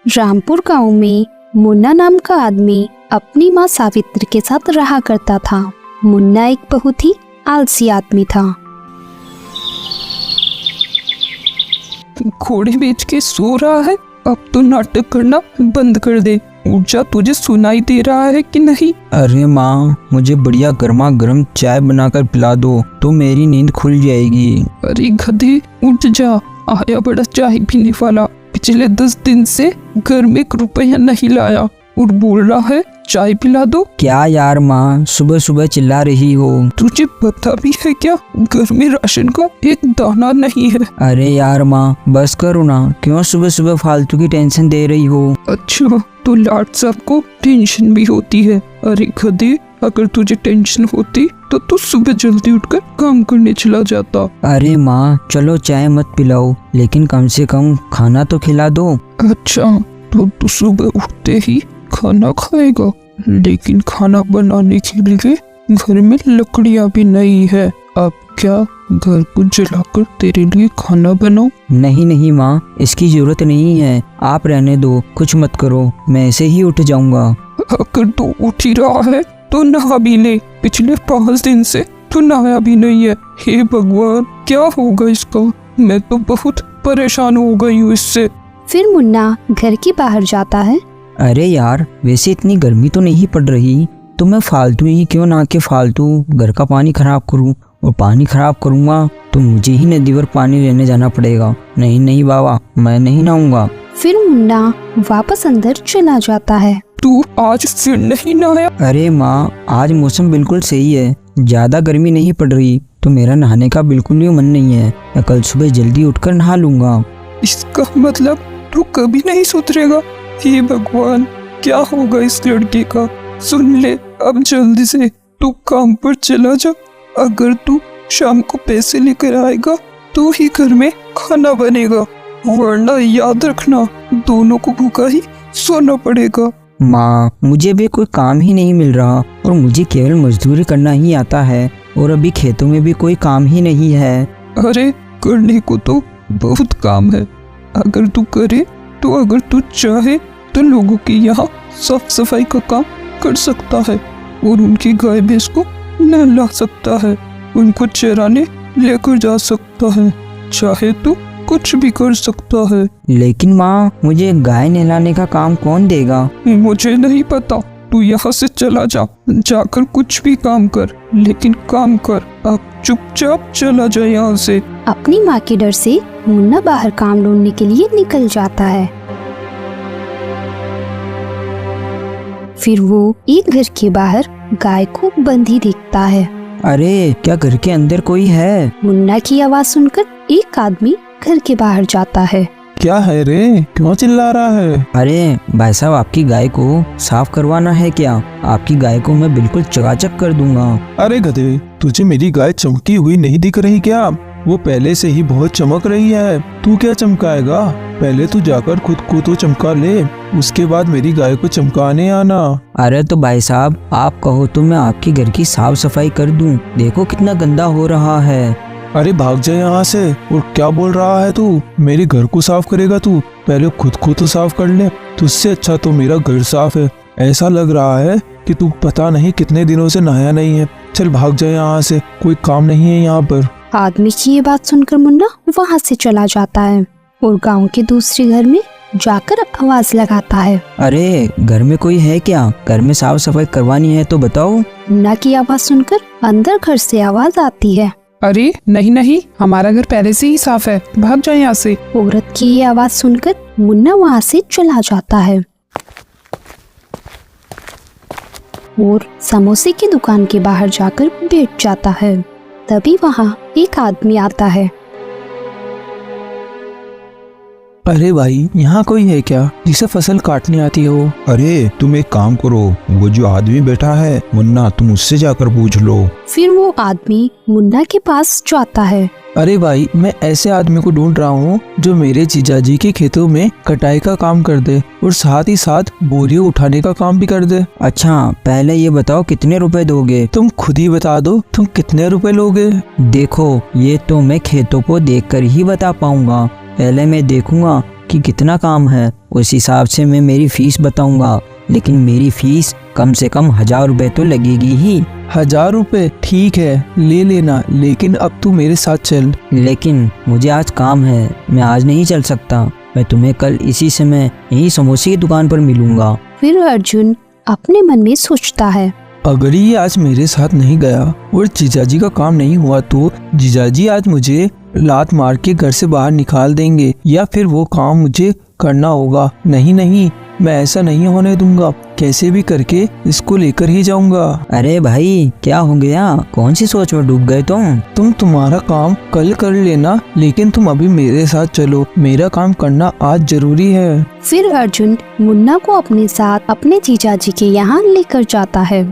रामपुर गांव में मुन्ना नाम का आदमी अपनी माँ सावित्री के साथ रहा करता था। मुन्ना एक बहुत ही आलसी आदमी था। घोड़े बेच के सो रहा है, अब तो नाटक करना बंद कर दे। ऊर्जा तुझे सुनाई दे रहा है कि नहीं? अरे माँ, मुझे बढ़िया गर्मा गर्म चाय बनाकर पिला दो तो मेरी नींद खुल जाएगी। अरे गधे, उठ जा, आया बड़ा चाय पीने वाला। पिछले 10 दिन से घर में 1 रुपया नहीं लाया और बोल रहा है चाय पिला दो। क्या यार माँ, सुबह सुबह चिल्ला रही हो? तुझे पता भी है क्या, घर में राशन का एक दाना नहीं है। अरे यार माँ, बस करो ना, क्यों सुबह सुबह फालतू की टेंशन दे रही हो? अच्छा, तो लाट साहब को टेंशन भी होती है। अरे गधे, अगर तुझे टेंशन होती तो तू सुबह जल्दी उठकर काम करने चला जाता। अरे माँ, चलो चाय मत पिलाओ, लेकिन कम से कम खाना तो खिला दो। अच्छा, तो तू सुबह उठते ही खाना खाएगा, लेकिन खाना बनाने के लिए घर में लकड़ियाँ भी नहीं है। अब क्या घर को जलाकर तेरे लिए खाना बनाऊं? नहीं नहीं माँ, इसकी जरूरत नहीं है, आप रहने दो, कुछ मत करो, मैं ऐसे ही उठ जाऊंगा। अगर तू उठ ही रहा है तो नहा भी ले। पिछले 5 दिन से तू नहाया भी नहीं है। हे भगवान, क्या होगा इसका? मैं तो बहुत परेशान हो गई हूँ इससे। फिर मुन्ना घर के बाहर जाता है। अरे यार, वैसे इतनी गर्मी तो नहीं पड़ रही, तो मैं फालतू ही क्यों ना के फालतू घर का पानी खराब करूं, और पानी खराब करूंगा तो मुझे ही नदी पर पानी लेने जाना पड़ेगा। नहीं नहीं बाबा, मैं नहीं नहाऊंगा। फिर मुन्ना वापस अंदर चला जाता है। तू आज फिर नहीं नहाया? अरे माँ, आज मौसम बिल्कुल सही है, ज्यादा गर्मी नहीं पड़ रही, तो मेरा नहाने का बिल्कुल भी मन नहीं है। मैं कल सुबह जल्दी उठकर नहा लूंगा। इसका मतलब तू कभी नहीं सुधरेगा। हे भगवान, क्या होगा इस लड़के का? सुन ले, अब जल्दी से तू काम पर चला जा। अगर तू शाम को पैसे लेकर आएगा तो ही घर में खाना बनेगा, वरना याद रखना दोनों को भूखा ही सोना पड़ेगा। माँ, मुझे भी कोई काम ही नहीं मिल रहा और मुझे केवल मजदूरी करना ही आता है, और अभी खेतों में भी कोई काम ही नहीं है। अरे करने को तो बहुत काम है, अगर तू करे तो अगर तू चाहे तो लोगों के यहाँ साफ सफाई का काम कर सकता है, और उनकी गाय भैंस को नहला सकता है, उनको चराने लेकर जा सकता है, चाहे तो कुछ भी कर सकता है। लेकिन माँ, मुझे गाय नहलाने का काम कौन देगा? मुझे नहीं पता, तू यहाँ से चला जा, जाकर कुछ भी काम कर, लेकिन काम कर। अब चुपचाप चला जा यहाँ से। अपनी माँ के डर से मुन्ना बाहर काम ढूंढने के लिए निकल जाता है। फिर वो एक घर के बाहर गाय को बंधी देखता है। अरे, क्या घर के अंदर कोई है? मुन्ना की आवाज सुनकर एक आदमी घर के बाहर जाता है। क्या है रे, क्यों चिल्ला रहा है? अरे भाई साहब, आपकी गाय को साफ करवाना है क्या? आपकी गाय को मैं बिल्कुल चकाचक कर दूंगा। अरे गधे, तुझे मेरी गाय चमकी हुई नहीं दिख रही क्या? वो पहले से ही बहुत चमक रही है, तू क्या चमकाएगा? पहले तू जाकर खुद को तो चमका ले, उसके बाद मेरी गाय को चमकाने आना। अरे तो भाई साहब, आप कहो तो मैं आपकी घर की साफ सफाई कर दूं, देखो कितना गंदा हो रहा है। अरे भाग जा यहाँ से, और क्या बोल रहा है तू? मेरे घर को साफ करेगा तू? पहले खुद को तो साफ कर ले, तुझसे अच्छा तो मेरा घर साफ है। ऐसा लग रहा है कि तू पता नहीं कितने दिनों से नहाया नहीं है। चल भाग जा यहाँ से, कोई काम नहीं है यहाँ पर। आदमी की ये बात सुनकर मुन्ना वहाँ से चला जाता है और गांव के दूसरे घर में जाकर आवाज लगाता है। अरे, घर में कोई है क्या? घर में साफ सफाई करवानी है तो बताओ। मुन्ना की आवाज सुनकर अंदर घर से आवाज आती है। अरे नहीं नहीं, हमारा घर पहले से ही साफ है, भाग जाए यहाँ से। औरत की ये आवाज सुनकर मुन्ना वहाँ से चला जाता है और समोसे की दुकान के बाहर जाकर बैठ जाता है। तभी वहाँ एक आदमी आता है। अरे भाई, यहाँ कोई है क्या जिसे फसल काटनी आती हो? अरे तुम एक काम करो, वो जो आदमी बैठा है मुन्ना, तुम उससे जाकर पूछ लो। फिर वो आदमी मुन्ना के पास जाता है। अरे भाई, मैं ऐसे आदमी को ढूंढ रहा हूँ जो मेरे जीजाजी के खेतों में कटाई का काम कर दे और साथ ही साथ बोरियों उठाने का काम भी कर दे। अच्छा, पहले ये बताओ कितने रुपए दोगे? तुम खुद ही बता दो, तुम कितने रुपए लोगे? देखो, ये तो मैं खेतों को देखकर ही बता पाऊंगा। पहले मैं देखूंगा कि कितना काम है, उस हिसाब से मैं मेरी फीस बताऊंगा। लेकिन मेरी फीस कम से कम 1000 रुपए तो लगेगी ही। 1000 रुपए ठीक है, ले लेना, लेकिन अब तू मेरे साथ चल। लेकिन मुझे आज काम है, मैं आज नहीं चल सकता। मैं तुम्हें कल इसी समय यही समोसे की दुकान पर मिलूंगा। फिर अर्जुन अपने मन में सोचता है, अगर ये आज मेरे साथ नहीं गया और जीजाजी का काम नहीं हुआ तो जीजाजी आज मुझे लात मार के घर से बाहर निकाल देंगे, या फिर वो काम मुझे करना होगा। नहीं नहीं, मैं ऐसा नहीं होने दूंगा, कैसे भी करके इसको लेकर ही जाऊंगा। अरे भाई क्या हो गया, कौन सी सोच में डूब गए तुम? तुम्हारा काम कल कर लेना, लेकिन तुम अभी मेरे साथ चलो, मेरा काम करना आज जरूरी है। फिर अर्जुन मुन्ना को अपने साथ अपने जीजाजी के यहाँ लेकर जाता है।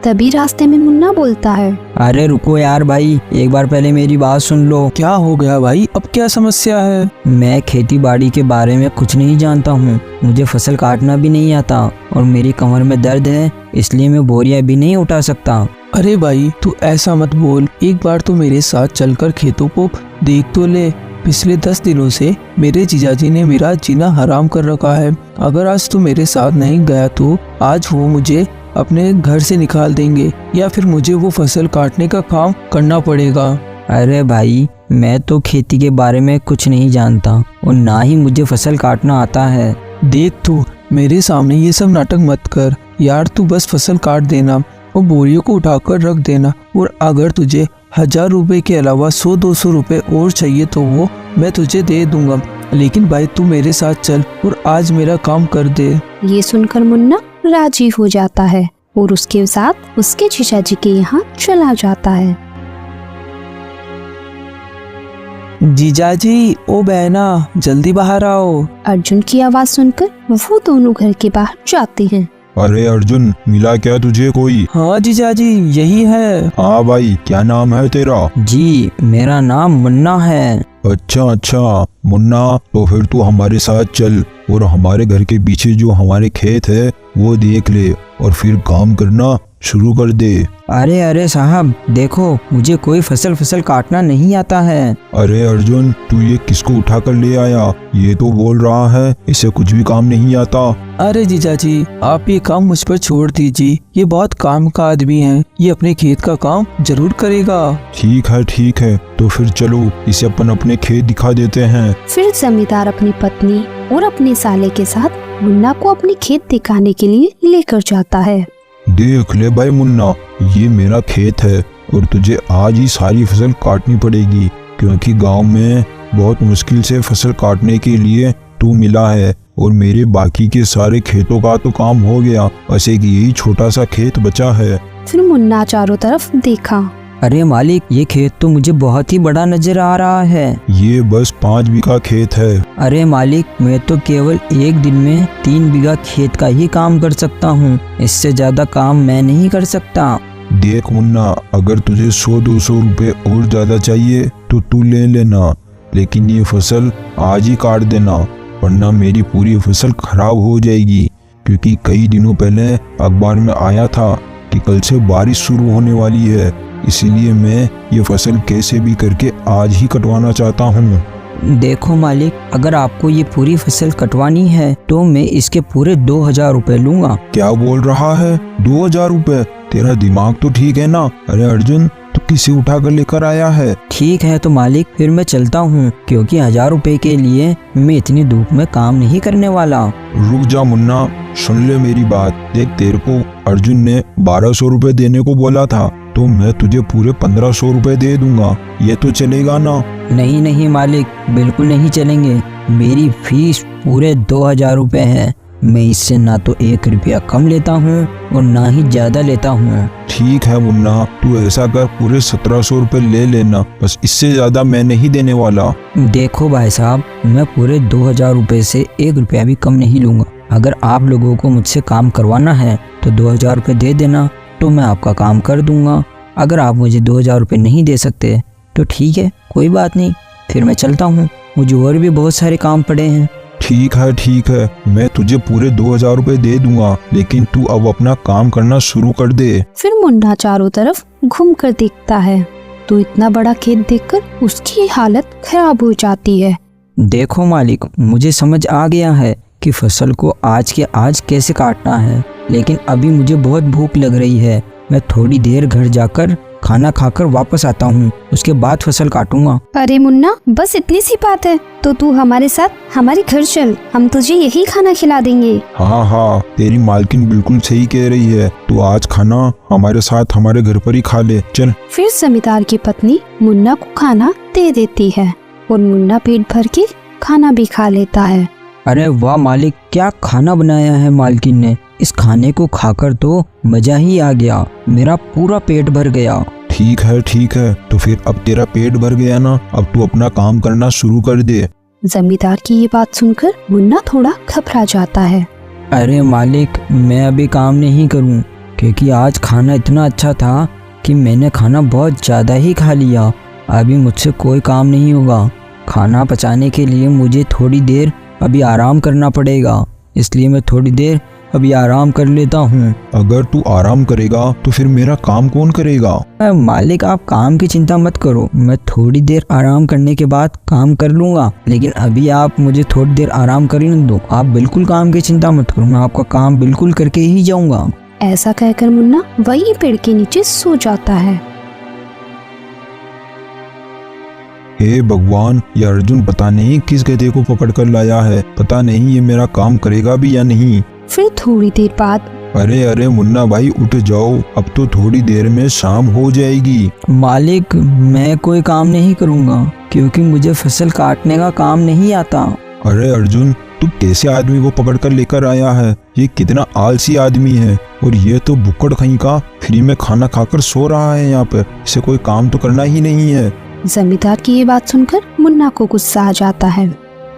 तभी रास्ते में मुन्ना बोलता है, अरे रुको यार भाई, एक बार पहले मेरी बात सुन लो। क्या हो गया भाई, अब क्या समस्या है? मैं खेती बाड़ी के बारे में कुछ नहीं जानता हूँ, मुझे फसल काटना भी नहीं आता और मेरी कमर में दर्द है, इसलिए मैं बोरियां भी नहीं उठा सकता। अरे भाई तू ऐसा मत बोल, एक बार तो मेरे साथ चलकर खेतों को देख तो ले। पिछले 10 दिनों से मेरे जीजाजी ने मेरा जीना हराम कर रखा है। अगर आज तू मेरे साथ नहीं गया तो आज वो मुझे अपने घर से निकाल देंगे, या फिर मुझे वो फसल काटने का काम करना पड़ेगा। अरे भाई मैं तो खेती के बारे में कुछ नहीं जानता और ना ही मुझे फसल काटना आता है। देख तू मेरे सामने ये सब नाटक मत कर यार, तू बस फसल काट देना और बोरियों को उठाकर रख देना, और अगर तुझे 1000 रुपए के अलावा 100-200 रुपए और चाहिए तो वो मैं तुझे दे दूंगा। लेकिन भाई तू मेरे साथ चल और आज मेरा काम कर दे। ये सुनकर मुन्ना राजी हो जाता है और उसके साथ उसके जीजाजी के यहाँ चला जाता है। जीजाजी ओ बहना जल्दी बाहर आओ। अर्जुन की आवाज सुनकर वो दोनों घर के बाहर जाते हैं। अरे अर्जुन, मिला क्या तुझे कोई? हाँ जीजाजी यही है। हाँ भाई, क्या नाम है तेरा? जी मेरा नाम मुन्ना है। अच्छा मुन्ना, तो फिर तू हमारे साथ चल और हमारे घर के पीछे जो हमारे खेत है वो देख ले और फिर काम करना शुरू कर दे। अरे साहब देखो, मुझे कोई फसल काटना नहीं आता है। अरे अर्जुन, तू ये किसको उठा कर ले आया? ये तो बोल रहा है इसे कुछ भी काम नहीं आता। अरे जीजाजी आप ये काम मुझ पर छोड़ दीजिए, ये बहुत काम का आदमी है, ये अपने खेत का काम जरूर करेगा। ठीक है, तो फिर चलो इसे अपन अपने खेत दिखा देते हैं। फिर जमींदार अपनी पत्नी और अपने साले के साथ मुन्ना को अपने खेत दिखाने के लिए लेकर जाता है। देख ले भाई मुन्ना, ये मेरा खेत है और तुझे आज ही सारी फसल काटनी पड़ेगी, क्योंकि गांव में बहुत मुश्किल से फसल काटने के लिए तू मिला है और मेरे बाकी के सारे खेतों का तो काम हो गया, बस एक यही छोटा सा खेत बचा है। फिर मुन्ना चारों तरफ देखा। अरे मालिक, ये खेत तो मुझे बहुत ही बड़ा नजर आ रहा है। ये बस 5 बीघा खेत है। अरे मालिक, मैं तो केवल एक दिन में 3 बीघा खेत का ही काम कर सकता हूँ, इससे ज्यादा काम मैं नहीं कर सकता। देख मुन्ना, अगर तुझे 100-200 रुपए और ज्यादा चाहिए तो तू ले लेना, लेकिन ये फसल आज ही काट देना, वरना मेरी पूरी फसल खराब हो जाएगी। क्योंकि कई दिनों पहले अखबार में आया था कि कल से बारिश शुरू होने वाली है, इसीलिए मैं ये फसल कैसे भी करके आज ही कटवाना चाहता हूँ। देखो मालिक, अगर आपको ये पूरी फसल कटवानी है तो मैं इसके पूरे 2000 रुपए लूंगा। क्या बोल रहा है? 2000 रुपए? तेरा दिमाग तो ठीक है ना? अरे अर्जुन, तू किसे उठा कर लेकर आया है? ठीक है तो मालिक, फिर मैं चलता हूँ, क्योंकि 1000 रुपए के लिए मैं इतनी धूप में काम नहीं करने वाला। रुक जा मुन्ना, सुन ले मेरी बात। देख, तेरे को अर्जुन ने 1200 रुपए देने को बोला था, तो मैं तुझे पूरे 1500 रुपए दे दूंगा। ये तो चलेगा ना? नहीं मालिक, बिल्कुल नहीं चलेंगे। मेरी फीस पूरे 2000 रुपए है। मैं इससे ना तो 1 रुपया कम लेता हूँ और ना ही ज्यादा लेता हूँ। ठीक है मुन्ना, तू ऐसा कर, पूरे 1700 रुपए ले लेना, बस इससे ज्यादा मैं नहीं देने वाला। देखो भाई साहब, मैं पूरे 2000 रुपए से 1 रुपया भी कम नहीं लूंगा। अगर आप लोगों को मुझसे काम करवाना है तो 2000 रुपए दे देना, तो मैं आपका काम कर दूंगा। अगर आप मुझे 2000 रुपए नहीं दे सकते तो ठीक है, कोई बात नहीं, फिर मैं चलता हूँ, मुझे और भी बहुत सारे काम पड़े हैं। ठीक है, मैं तुझे पूरे 2000 रुपए दे दूंगा, लेकिन तू अब अपना काम करना शुरू कर दे। फिर मुन्ना चारों तरफ घूमकर देखता है तो इतना बड़ा खेत देखकर उसकी हालत खराब हो जाती है। देखो मालिक, मुझे समझ आ गया है कि फसल को आज के आज कैसे काटना है, लेकिन अभी मुझे बहुत भूख लग रही है। मैं थोड़ी देर घर जाकर खाना खाकर वापस आता हूँ, उसके बाद फसल काटूंगा। अरे मुन्ना, बस इतनी सी बात है तो तू हमारे साथ हमारे घर चल, हम तुझे यही खाना खिला देंगे। हाँ हाँ, तेरी मालकिन बिल्कुल सही कह रही है। तू आज खाना हमारे साथ हमारे घर पर ही खा ले, चल। फिर जमींदार की पत्नी मुन्ना को खाना दे देती है और मुन्ना पेट भर के खाना भी खा लेता है। अरे वाह मालिक, क्या खाना बनाया है मालकिन ने। इस खाने को खाकर तो मजा ही आ गया, मेरा पूरा पेट भर गया। ठीक है, तो फिर अब तेरा पेट भर गया ना, अब तू अपना काम करना शुरू कर दे। जमींदार की ये बात सुनकर मुन्ना थोड़ा घबरा जाता है। अरे मालिक, मैं अभी काम नहीं करूं, क्योंकि आज खाना इतना अच्छा था कि मैंने खाना बहुत ज़्यादा ही खा लिया। अभी मुझसे कोई काम नहीं होगा। खाना पचाने के लिए मुझे थोड़ी देर अभी आराम करना पड़ेगा, इसलिए मैं थोड़ी देर अभी आराम कर लेता हूँ। अगर तू आराम करेगा तो फिर मेरा काम कौन करेगा? मालिक, आप काम की चिंता मत करो, मैं थोड़ी देर आराम करने के बाद काम कर लूँगा, लेकिन अभी आप मुझे थोड़ी देर आराम करने दो। आप बिल्कुल काम की चिंता मत करो, मैं आपका काम बिल्कुल करके ही जाऊँगा। ऐसा कहकर मुन्ना वही पेड़ के नीचे सो जाता है। हे भगवान, ये अर्जुन पता नहीं किस गधे को पकड़ कर लाया है, पता नहीं ये मेरा काम करेगा भी या नहीं। फिर थोड़ी देर बाद, अरे मुन्ना भाई, उठ जाओ, अब तो थोड़ी देर में शाम हो जाएगी। मालिक, मैं कोई काम नहीं करूँगा, क्योंकि मुझे फसल काटने का काम नहीं आता। अरे अर्जुन, तू कैसे आदमी को पकड़ कर लेकर आया है? ये कितना आलसी आदमी है, और ये तो भुक्कड़ कहीं का फ्री में खाना खाकर सो रहा है यहाँ पर। इसे कोई काम तो करना ही नहीं है। जमींदार की ये बात सुनकर मुन्ना को गुस्सा आ जाता है।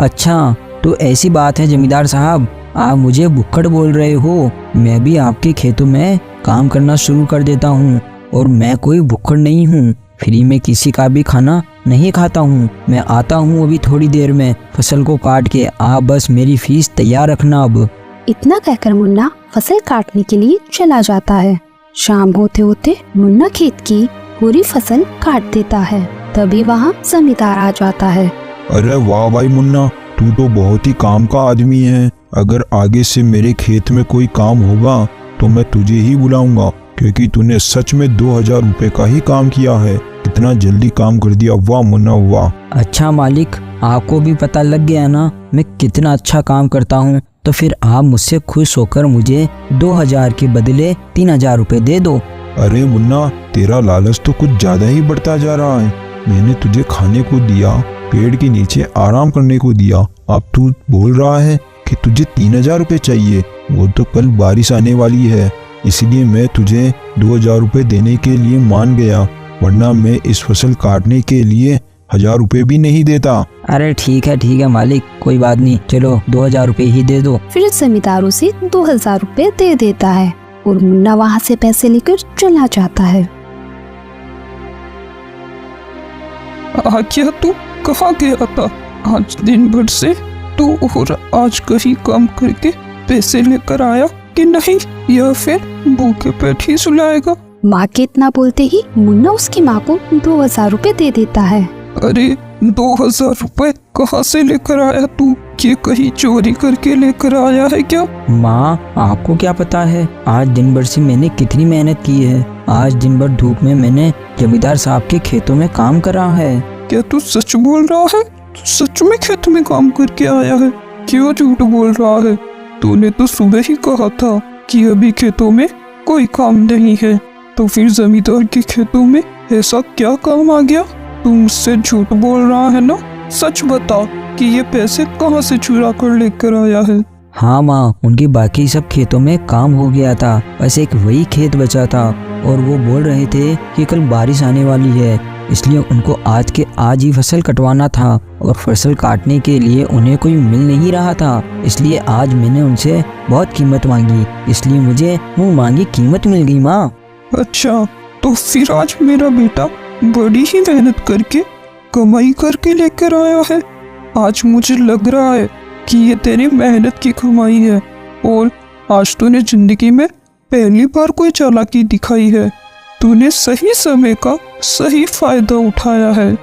अच्छा, तो ऐसी बात है जमींदार साहब, आप मुझे भुक्कड़ बोल रहे हो? मैं भी आपके खेतों में काम करना शुरू कर देता हूँ, और मैं कोई भुक्कड़ नहीं हूँ। फ्री में किसी का भी खाना नहीं खाता हूँ। मैं आता हूँ अभी थोड़ी देर में फसल को काट के, आप बस मेरी फीस तैयार रखना अब। इतना कहकर मुन्ना फसल काटने के लिए चला जाता है। शाम होते होते मुन्ना खेत की पूरी फसल काट देता है। तभी वहाँ जमींदार आ जाता है। अरे वाह भाई मुन्ना, तू तो बहुत ही काम का आदमी है। अगर आगे से मेरे खेत में कोई काम होगा तो मैं तुझे ही बुलाऊंगा, क्योंकि तूने सच में 2000 रुपए का ही काम किया है। कितना जल्दी काम कर दिया, वाह मुन्ना वाह। अच्छा मालिक, आपको भी पता लग गया ना मैं कितना अच्छा काम करता हूँ, तो फिर आप मुझसे खुश होकर मुझे 2000 के बदले 3000 रुपए दे दो। अरे मुन्ना, तेरा लालच तो कुछ ज्यादा ही बढ़ता जा रहा है। मैंने तुझे खाने को दिया, पेड़ के नीचे आराम करने को दिया, अब तू बोल रहा है कि तुझे 3000 रुपये चाहिए। वो तो कल बारिश आने वाली है, इसलिए मैं तुझे 2000 रुपये देने के लिए मान गया, वरना मैं इस फसल काटने के लिए 1000 रुपये भी नहीं देता। अरे ठीक है मालिक, कोई बात नहीं, चलो 2000 रुपये ही दे दो। फिर जमींदार उसे 2000 रुपए दे देता है और मुन्ना वहाँ से पैसे लेकर चला जाता है। क्या तू कहाँ गया था? आज दिन भर से तू और आज कहीं काम करके पैसे लेकर आया कि नहीं, या फिर भूखे पेट ही सुलाएगा? माँ के इतना बोलते ही मुन्ना उसकी माँ को 2000 रुपए दे देता है। अरे 2000 रुपए कहाँ से लेकर आया तू? ये कहीं चोरी करके लेकर आया है क्या? माँ, आपको क्या पता है आज दिन भर से मैंने कितनी मेहनत की है। आज दिन भर धूप में मैंने जमींदार साहब के खेतों में काम करा है। क्या तू सच बोल रहा है? तू सच में खेत में काम करके आया है? क्यों झूठ बोल रहा है? तूने तो सुबह ही कहा था कि अभी खेतों में कोई काम नहीं है, तो फिर जमींदार के खेतों में ऐसा क्या काम आ गया? तू मुझसे झूठ बोल रहा है ना? सच बता कि ये पैसे कहाँ से चुरा कर लेकर आया है? हाँ माँ, उनकी बाकी सब खेतों में काम हो गया था, बस एक वही खेत बचा था, और वो बोल रहे थे कि कल बारिश आने वाली है, इसलिए उनको आज के आज ही फसल कटवाना था, और फसल काटने के लिए उन्हें कोई मिल नहीं रहा था, इसलिए आज मैंने उनसे बहुत कीमत मांगी, इसलिए मुझे मुँह मांगी कीमत मिल गई माँ। अच्छा, तो फिर आज मेरा बेटा बड़ी ही मेहनत करके कमाई करके लेकर आया है। आज मुझे लग रहा है कि ये तेरी मेहनत की कमाई है, और आज तूने जिंदगी में पहली बार कोई चालाकी दिखाई है। तूने सही समय का सही फायदा उठाया है।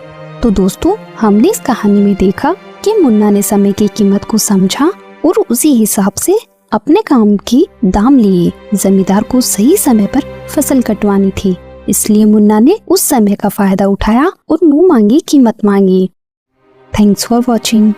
तो दोस्तों, हमने इस कहानी में देखा कि लेकिन मुन्ना ने समय की कीमत को समझा और उसी हिसाब से अपने काम की दाम लिए। जमींदार को सही समय पर फसल कटवानी थी, इसलिए मुन्ना ने उस समय का फायदा उठाया और मुंह मांगी कीमत मांगी। Thanks for watching.